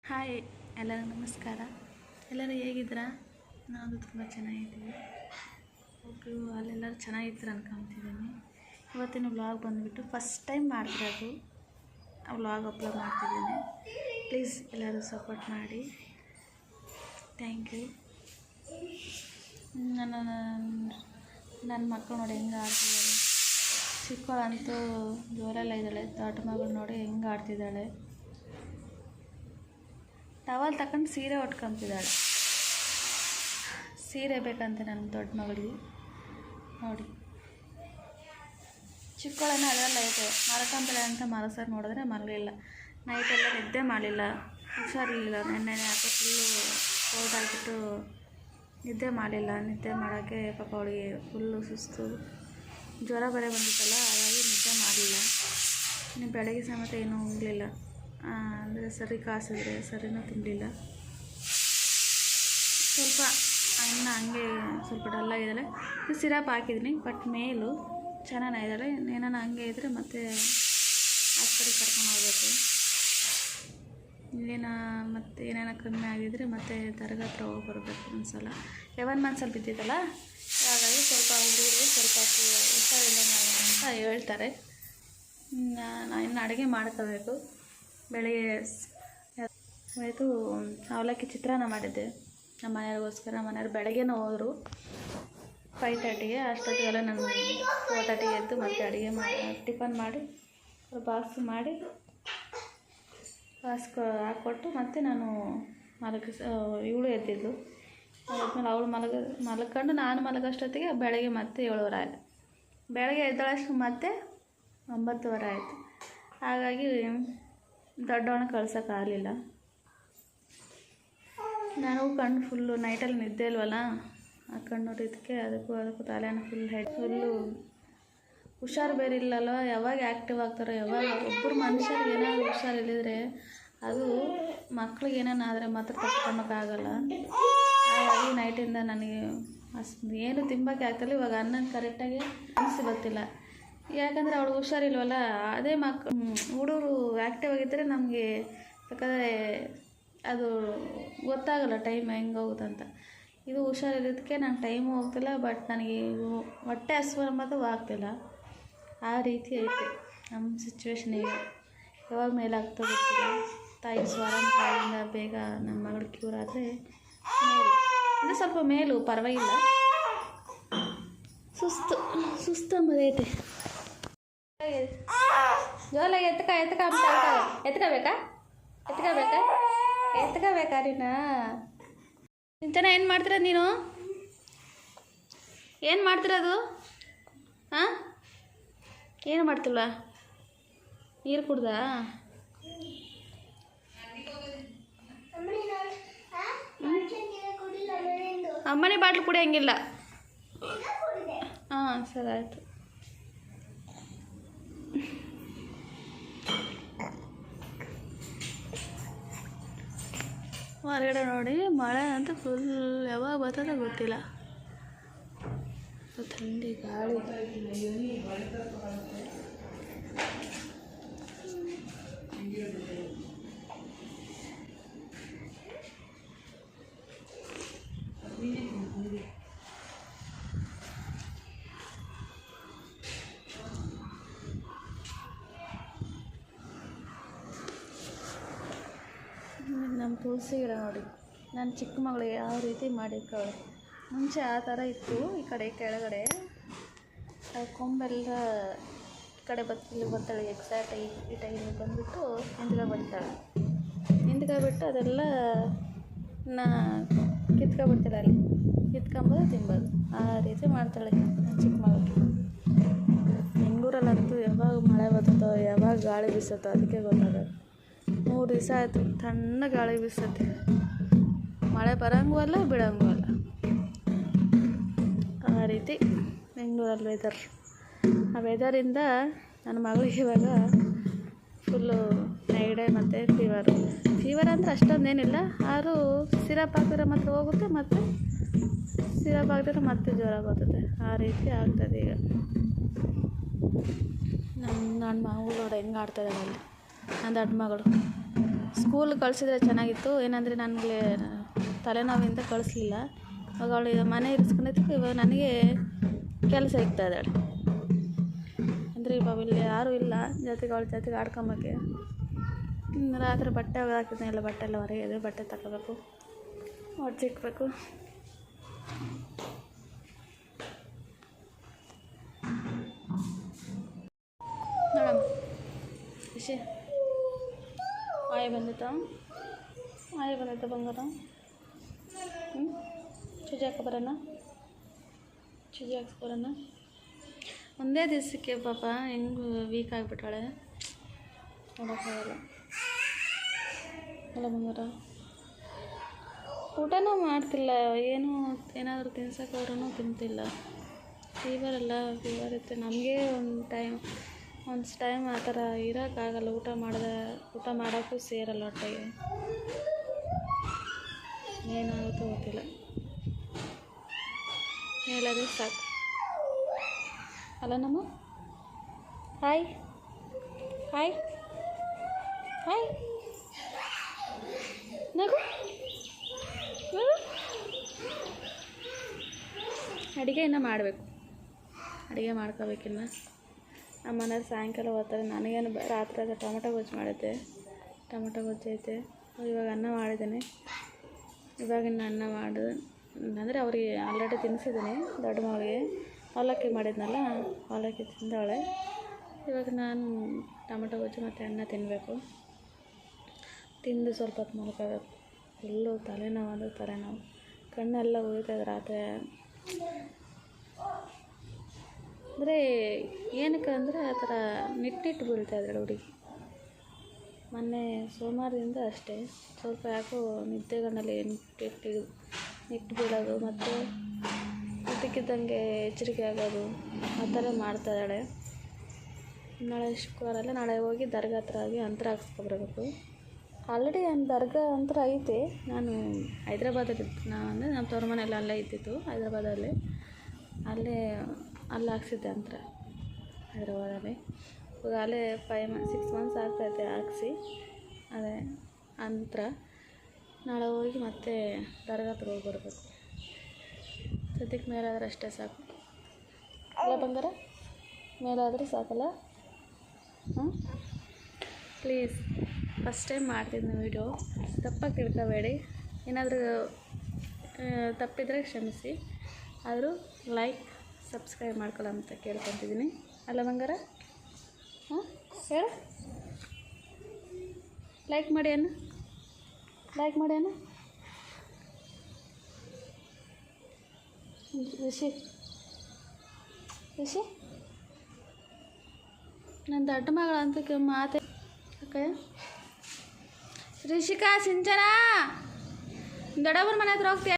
Hi ಎಲ್ಲರಿಗೂ ನಮಸ್ಕಾರ. ಎಲ್ಲರೂ ಹೇಗಿದ್ದೀರಾ? ನಾವು ತುಂಬ ಚೆನ್ನಾಗಿದ್ದೀವಿ. ಓಕೆ, ಅಲ್ಲೆಲ್ಲರೂ ಚೆನ್ನಾಗಿರ್ತಾರೆ ಅನ್ಕೊತಿದ್ದೀನಿ. ಇವತ್ತಿನ ವ್ಲಾಗ್ ಬಂದುಬಿಟ್ಟು ಫಸ್ಟ್ ಟೈಮ್ ಮಾಡ್ತಿರೋದು. ವ್ಲಾಗ್ ಅಪ್ಲೋಡ್ ಮಾಡ್ತಿದ್ದೀನಿ. ಪ್ಲೀಸ್ ಎಲ್ಲರೂ ಸಪೋರ್ಟ್ ಮಾಡಿ. Thank you. ನನ್ನ ಮಕ್ಕಳು ನೋಡಿ ಹೆಂಗೆ ಆಡ್ತಿದ್ದಾಳೆ. ಚಿಕ್ಕವಳಂತೂ ಜೋರೆಲ್ಲ ಇದ್ದಾಳೆ. ದೊಡ್ಡ ಮಗಳು ನೋಡಿ ಹೆಂಗೆ ಆಡ್ತಿದ್ದಾಳೆ. ಟವಲ್ ತಗೊಂಡು ಸೀರೆ ಉಟ್ಕೊತಿದ್ದಾಳೆ. ಸೀರೆ ಬೇಕಂತೆ ನನ್ನ ದೊಡ್ಡ ಮಗಳಿಗೆ. ನೋಡಿ ಚಿಕ್ಕವಳನ್ನ ಅದೆಲ್ಲ ಐತೆ ಮಲ್ಕೊಂತಾಳೆ ಅಂತ ಮಲಗ್ಸೋರು ನೋಡಿದ್ರೆ ಮಲಗಲಿಲ್ಲ. ನೈಟೆಲ್ಲ ನಿದ್ದೆ ಮಾಡಲಿಲ್ಲ, ಹುಷಾರಿರಲಿಲ್ಲ. ನೆನ್ನೆ ಯಾಕೋ ಫುಲ್ಲು ಕೋಲ್ಡ್ ಆಗಿಬಿಟ್ಟು ನಿದ್ದೆ ಮಾಡಲಿಲ್ಲ. ನಿದ್ದೆ ಮಾಡೋಕ್ಕೆ ಪಾಪ ಅವಳಿಗೆ ಫುಲ್ಲು ಸುಸ್ತು, ಜ್ವರ ಬೇರೆ ಬಂದಿತ್ತಲ್ಲ, ಹಾಗಾಗಿ ನಿದ್ದೆ ಮಾಡಲಿಲ್ಲ. ಇನ್ನು ಬೆಳಗ್ಗೆ ಸಮೇತ ಏನೂ ಹೋಗಲಿಲ್ಲ. ಅಂದರೆ ಸರಿ ಕಾಸಿದ್ರೆ ಸರಿನೂ ತಿನ್ನಲಿಲ್ಲ. ಸ್ವಲ್ಪ ಅನ್ನ ಹಂಗೆ ಸ್ವಲ್ಪ ಡಲ್ಲಾಗಿದ್ದಾಳೆ. ಸಿರಪ್ ಹಾಕಿದ್ದೀನಿ, ಬಟ್ ಮೇಲು ಚೆನ್ನಾಗಿದ್ದಾಳೆ. ಏನಾನ ಹಂಗೆ ಇದ್ದರೆ ಮತ್ತೆ ಆಸ್ಪತ್ರೆಗೆ ಕರ್ಕೊಂಡು ಹೋಗ್ಬೇಕು. ಮತ್ತೆ ಏನೇನೋ ಕಮ್ಮಿ ಆಗಿದ್ದರೆ ಮತ್ತೆ ದರ್ಗಾ ಹತ್ರ ಹೋಗಿ ಬರಬೇಕು. ಒಂದ್ಸಲ 11 ಮಂತ್ಸಲ್ಲಿ ಬಿದ್ದಿದ್ದಲ್ಲ, ಹಾಗಾಗಿ ಸ್ವಲ್ಪ ಹುಡುಗರು ಸ್ವಲ್ಪ ಹುಷಾರಿಲ್ಲ ಅಂತ ಹೇಳ್ತಾರೆ. ನಾನು ಇನ್ನು ಅಡುಗೆ ಮಾಡ್ಕೋಬೇಕು. ಬೆಳಿಗ್ಗೆ ಆಯಿತು ಅವಲಕ್ಕಿ ಚಿತ್ರಾನ್ನ ಮಾಡಿದ್ದೆ ನಮ್ಮ ಮನೆಯವ್ರಿಗೋಸ್ಕರ. ಮನೆಯವ್ರು ಬೆಳಗ್ಗೆನೂ ಹೋದರು 5:30ಗೆ. ಅಷ್ಟೊತ್ತಿಗೆಲ್ಲ ನಾನು 4:30ಗೆ ಎದ್ದು ಮತ್ತೆ ಅಡುಗೆ ಮಾಡಿ ಟಿಫನ್ ಮಾಡಿ ಬಾಕ್ಸ್ ಮಾಡಿ ಹಾಕ್ಕೊಟ್ಟು ಮತ್ತೆ ನಾನು ಇವಳು ಎದ್ದಿದ್ದು. ಅದಾದ್ಮೇಲೆ ಅವಳು ಮಲ್ಕೊಂಡು ನಾನು ಮಲಗೋಷ್ಟೊತ್ತಿಗೆ ಬೆಳಗ್ಗೆ ಮತ್ತೆ 7:30 ಆಯಿತು. ಬೆಳಗ್ಗೆ ಎದ್ದಳಷ್ಟು ಮತ್ತೆ 9:30 ಆಯಿತು. ಹಾಗಾಗಿ ದೊಡ್ಡವನ್ನ ಕಳ್ಸೋಕ್ಕಾಗಲಿಲ್ಲ. ನಾನು ಕಣ್ಣು ಫುಲ್ಲು ನೈಟಲ್ಲಿ ನಿದ್ದೆ ಇಲ್ವಲ್ಲ, ಆ ಕಣ್ಣು ನೋಡಿದ್ದಕ್ಕೆ ಅದಕ್ಕೂ ತಲೆನ ಫುಲ್ಲು ಹುಷಾರು ಬೇರೆ ಇಲ್ಲಲ್ವ. ಯಾವಾಗ ಆ್ಯಕ್ಟಿವ್ ಆಗ್ತಾರೋ, ಯಾವಾಗ ಒಬ್ಬರು ಮನುಷ್ಯರಿಗೆ ಏನಾದರೂ ಹುಷಾರಿಲ್ಲಿದ್ರೆ ಅದು ಮಕ್ಳಿಗೆ ಏನೇನಾದರೆ ಮಾತ್ರ ತಪ್ಪಿಕೊಳ್ಳೋಕ್ಕಾಗಲ್ಲ. ಹಾಗಾಗಿ ನೈಟಿಂದ ನನಗೆ ಏನು ತಿಂಬೋಕ್ಕೆ ಆಗ್ತಿಲ್ಲ. ಇವಾಗ ಅನ್ನ ಕರೆಕ್ಟಾಗಿ ಅನಿಸಿ ಗೊತ್ತಿಲ್ಲ, ಯಾಕಂದರೆ ಅವಳು ಹುಷಾರಿಲ್ವಲ್ಲ. ಅದೇ ಹುಡುಗರು ಆ್ಯಕ್ಟಿವ್ ಆಗಿದ್ದರೆ ನಮಗೆ ಬೇಕಾದರೆ ಅದು ಗೊತ್ತಾಗಲ್ಲ ಟೈಮ್ ಹೆಂಗೆ ಹೋಗುತ್ತಂತ. ಇದು ಹುಷಾರಿರೋದಕ್ಕೆ ನಾನು ಟೈಮು ಹೋಗ್ತಿಲ್ಲ, ಬಟ್ ನನಗೆ ಹೊಟ್ಟೆ ಹಸಿವು ಮಾತ್ರ ಆಗ್ತಿಲ್ಲ. ಆ ರೀತಿ ಐತೆ ನಮ್ಮ ಸಿಚುವೇಶನ್. ಈಗ ಯಾವಾಗ ಮೇಲಾಗ್ತೋ ಗೊತ್ತಿಲ್ಲ. ತಾಯಿ ತಾಯಿಯಿಂದ ಬೇಗ ನನ್ನ ಮಗಳು ಕ್ಯೂರ್ ಆದರೆ ಮೇಲು ಅಂದರೆ ಸ್ವಲ್ಪ ಮೇಲು ಪರವಾಗಿಲ್ಲ. ಸುಸ್ತು ಅಂಬದೈತೆ. ಜೋಲಾಗಿ ಎತ್ಕೋಬೇಕಾ ನೀನು? ಇಂತನ ಏನು ಮಾಡ್ತಿರೋದು ನೀನು? ಏನು ಮಾಡ್ತಿರೋದು? ಹಾಂ, ಏನು ಮಾಡ್ತಿಲ್ವ? ನೀರು ಕುಡ್ದಾ? ಅಮ್ಮನೇ ಬಾಟ್ಲು ಕುಡಿಯೋಂಗಿಲ್ಲ. ಹಾಂ, ಸರಿ ಆಯಿತು. ಹೊರಗಡೆ ನೋಡಿ ಮಳೆ ಅಂತೂ ಫುಲ್ ಯಾವಾಗ ಬರ್ತದೆ ಗೊತ್ತಿಲ್ಲ. ಥಂಡಿ ಗಾಳಿ. ನಮ್ಮ ತುಳಸಿ ಗಿಡ ನೋಡಿ, ನನ್ನ ಚಿಕ್ಕ ಮಗಳಿಗೆ ಯಾವ ರೀತಿ ಮಾಡಿರ್ತಾಳೆ. ಮುಂಚೆ ಆ ಥರ ಇತ್ತು. ಈ ಕಡೆ ಕೆಳಗಡೆ ಕೊಂಬೆಲ್ಲ ಈ ಕಡೆ ಇಲ್ಲಿ ಬರ್ತಾಳೆ. ಎಕ್ಸಾಕ್ಟಾಗಿ ಈ ಟೈಮಿಗೆ ಬಂದುಬಿಟ್ಟು ಹಿಂದ್ಕೊಬಿಟ್ಟು ಅದೆಲ್ಲ ಕಿತ್ಕೊಬಿಡ್ತಾಳೆ. ಅಲ್ಲಿ ಕಿತ್ಕೊಂಬೋದು ತಿನ್ಬೋದು, ಆ ರೀತಿ ಮಾಡ್ತಾಳೆ ನನ್ನ ಚಿಕ್ಕ ಮಗಳಿಗೆ. ಬೆಂಗಳೂರಲ್ಲಂತೂ ಯಾವಾಗ ಮಳೆ ಬರ್ತದೋ ಯಾವಾಗ ಗಾಳಿ ಬೀಸುತ್ತೋ ಅದಕ್ಕೆ ಗೊತ್ತಾಗೋದು. 3 ದಿವಸ ಆಯಿತು ತಣ್ಣ ಗಾಳಿ ಬೀಸತ್ತೆ. ಮಳೆ ಬರೋಂಗೂ ಅಲ್ಲ ಬಿಡೋಂಗೂ ಅಲ್ಲ, ಆ ರೀತಿ ಬೆಂಗಳೂರಲ್ಲಿ ವೆದರ್. ಆ ವೆದರಿಂದ ನನ್ನ ಮಗಳಿಗೆ ಇವಾಗ ಫುಲ್ಲು ನೆಗಡೆ ಮತ್ತು ಫೀವರ್ ಅಂದರೆ ಅಷ್ಟೊಂದೇನಿಲ್ಲ. ಆದರೂ ಸಿರಪ್ ಹಾಕಿದ್ರೆ ಮಾತ್ರ ಹೋಗುತ್ತೆ, ಮತ್ತು ಸಿರಪ್ ಹಾಕಿದ್ರೆ ಮತ್ತೆ ಜ್ವರ ಬರ್ತದೆ. ಆ ರೀತಿ ಆಗ್ತದೆ ಈಗ. ನನ್ನ ಮಗಳು ನೋಡಿ ಹೆಂಗೆ ಆಡ್ತಾಯಿದ್ದಾಳೆ ಅಲ್ಲಿ, ನನ್ನ ದೊಡ್ಡ ಮಗಳು. ಸ್ಕೂಲ್ ಕಳಿಸಿದ್ರೆ ಚೆನ್ನಾಗಿತ್ತು. ಏನಂದರೆ ನನಗೆ ತಲೆನೋವಿಂದ ಕಳಿಸ್ಲಿಲ್ಲ. ಇವಾಗ ಅವಳು ಮನೆ ಇರಿಸ್ಕೊಂಡಿದ್ದಕ್ಕೆ ಇವಾಗ ನನಗೆ ಕೆಲಸ ಇಕ್ತಾ ಇದ್ದಾಳೆ. ಅಂದರೆ ಇವಾಗ ಇಲ್ಲಿ ಯಾರೂ ಇಲ್ಲ ಜೊತೆಗೆ ಅವಳ ಜೊತೆಗೆ ಆಡ್ಕೊಂಬಕ್ಕೆ. ರಾತ್ರಿ ಬಟ್ಟೆ ಒಗೆದಾಕಿದ್ದೆ, ಎಲ್ಲ ಬಟ್ಟೆ ಎಲ್ಲ ಹೊರಗೆ ಇದೆ. ಬಟ್ಟೆ ತಗೋಬೇಕು, ಹೊಡ್ಚಿಕ್ಬೇಕು. ನೋಡಮ್ಮ ಖುಷಿ ಆಯ್ ಬಂದಿತ್ತ ಬಂಗಾರ. ಚುಜಿ ಹಾಕಬರೋಣ, ಚುಜಿ ಹಾಕ್ಸ್ಬರೋಣ. ಒಂದೇ ದಿವಸಕ್ಕೆ ಪಾಪ ಹೆಂಗೆ ವೀಕ್ ಆಗಿಬಿಟ್ಟಾಳೆ, ನೋಡೋಕ್ಕಾಗಲ್ಲ. ಅಲ್ಲ ಬಂಗಾರ, ಊಟನೂ ಮಾಡ್ತಿಲ್ಲ. ಏನಾದರೂ ತಿನ್ಸೋಕ್ಕಾದ್ರೂ ತಿಂತಿಲ್ಲ. ಫೀವರ್ ಇತ್ತು ನಮಗೆ. ಒಂದು ಟೈಮ್ ಆ ಥರ ಇರೋಕ್ಕಾಗಲ್ಲ. ಊಟ ಮಾಡೋಕ್ಕೂ ಸೇರಲ್ಲ ಹೊಟ್ಟೆಗೆ. ಏನಾಗುತ್ತೋ ಗೊತ್ತಿಲ್ಲ. ಹೇಳೋದು ಸಾಕು ಅಲ್ಲ ನಮ್ಮ. ಹಾಯ್ ಹಾಯ್ ಹಾಯ್ ನಗು. ಅಡುಗೆ ಇನ್ನೂ ಮಾಡಬೇಕು, ಅಡುಗೆ ಮಾಡ್ಕೋಬೇಕಿನ್ನ. ನಮ್ಮ ಮನೆಯವ್ರು ಸಾಯಂಕಾಲ ಹೋಗ್ತಾರೆ. ನನಗೇನು ರಾತ್ರಿ ಟೊಮೊಟೊ ಗೊಜ್ಜು ಮಾಡಿದ್ದೆ, ಟೊಮೊಟೊ ಗೊಜ್ಜು ಐತೆ. ಇವಾಗ ಅನ್ನ ಮಾಡಿದ್ದೀನಿ. ಇವಾಗಿನ್ನು ಅನ್ನ ಮಾಡಿದೆ ಅಂದರೆ ಅವ್ರಿಗೆ ಆಲ್ರೆಡಿ ತಿನ್ನಿಸಿದ್ದೀನಿ. ದೊಡ್ಡ ಮಗಳಿಗೆ ಅವಲಕ್ಕಿ ಮಾಡಿದ್ನಲ್ಲ, ಅವಲಕ್ಕಿ ತಿಂದವಳೆ. ಇವಾಗ ನಾನು ಟೊಮೊಟೊ ಗೊಜ್ಜು ಮತ್ತು ಅನ್ನ ತಿನ್ನಬೇಕು. ತಿಂದು ಸ್ವಲ್ಪ ಹೊತ್ತು ಮಲ್ಕೋಬೇಕು. ಫುಲ್ಲು ತಲೆನೋವು, ಕಣ್ಣೆಲ್ಲ ಉರಿತಾಯಿದೆ ರಾತ್ರಿ. ಅಂದರೆ ಏನಕ್ಕೆ ಅಂದರೆ ಆ ಥರ ನಿಟ್ಟು ಬೀಳ್ತಾಯಿದ್ದಾಳೆ ಹುಡುಗಿ. ಮೊನ್ನೆ ಸೋಮವಾರದಿಂದ ಅಷ್ಟೇ ಸ್ವಲ್ಪ ಯಾಕೋ ನಿದ್ದೆಗಣ್ಣಲ್ಲಿ ನಿಟ್ಟು ಬೀಳೋದು ಮತ್ತು ಇದ್ದಕ್ಕಿದ್ದಂಗೆ ಎಚ್ಚರಿಕೆ ಆಗೋದು ಆ ಥರ ಮಾಡ್ತಾಯಿದ್ದಾಳೆ. ನಾಳೆ ಶುಕ್ರವಾರ ಅಲ್ಲ, ನಾಳೆ ಹೋಗಿ ದರ್ಗಾ ಹತ್ರ ಆಗಿ ಅಂತರ ಹಾಕ್ಸ್ಕೊಬರ್ಬೇಕು. ಆಲ್ರೆಡಿ ದರ್ಗಾ ಅಂತರ ಐತೆ. ನಾನು ಹೈದ್ರಾಬಾದಲ್ಲಿ ಅಂದರೆ ನಮ್ಮ ತವ್ರ ಮನೆಯಲ್ಲ ಅಲ್ಲೇ ಇದ್ದಿತ್ತು, ಹೈದ್ರಾಬಾದಲ್ಲಿ. ಅಲ್ಲಿ ಹಾಕ್ಸಿದ್ದೆ ಅಂತರ ಹೈದ್ರಾಬಾದಲ್ಲಿ. ಇವಾಗ ಅಲ್ಲೇ 6 ಮಂತ್ಸ್ ಆಗ್ತಾಯಿದೆ ಹಾಕ್ಸಿ. ಅದೇ ಅಂತರ ನಾಳೆ ಹೋಗಿ ಮತ್ತೆ ದರ್ಗಾ ಹತ್ರ ಹೋಗಿ ಬರಬೇಕು. ಸದ್ಯಕ್ಕೆ ಮೇಲಾದರೆ ಅಷ್ಟೇ ಸಾಕು ಅಲ್ಲ ಬಂಗಾರ, ಮೇಲಾದರೆ ಸಾಕಲ್ಲ. ಪ್ಲೀಸ್, ಫಸ್ಟ್ ಟೈಮ್ ಮಾಡ್ತಿದ್ದೀನಿ ವೀಡಿಯೋ, ತಪ್ಪಾಗಿ ತಿಳ್ಕೊಬೇಡಿ. ಏನಾದರೂ ತಪ್ಪಿದರೆ ಕ್ಷಮಿಸಿ. ಆದರೂ ಲೈಕ್ ಸಬ್ಸ್ಕ್ರೈಬ್ ಮಾಡ್ಕೊಳ್ಳೋ ಅಂತ ಕೇಳ್ಕೊತಿದ್ದೀನಿ ಅಲ್ಲ ಬಂಗಾರ. ಹೇಳು, ಲೈಕ್ ಮಾಡಿ ಅಣ್ಣ, ರಿಷಿ ನನ್ನ ದೊಡ್ಡ ಮಗಳ ಅಂತ ಮಾತೆ ರಿಷಿಕಾ ಸಿಂಚನ ದೊಡ್ಡವ್ರ ಮನೆ ಹತ್ರ ಹೋಗ್ತೀಯ.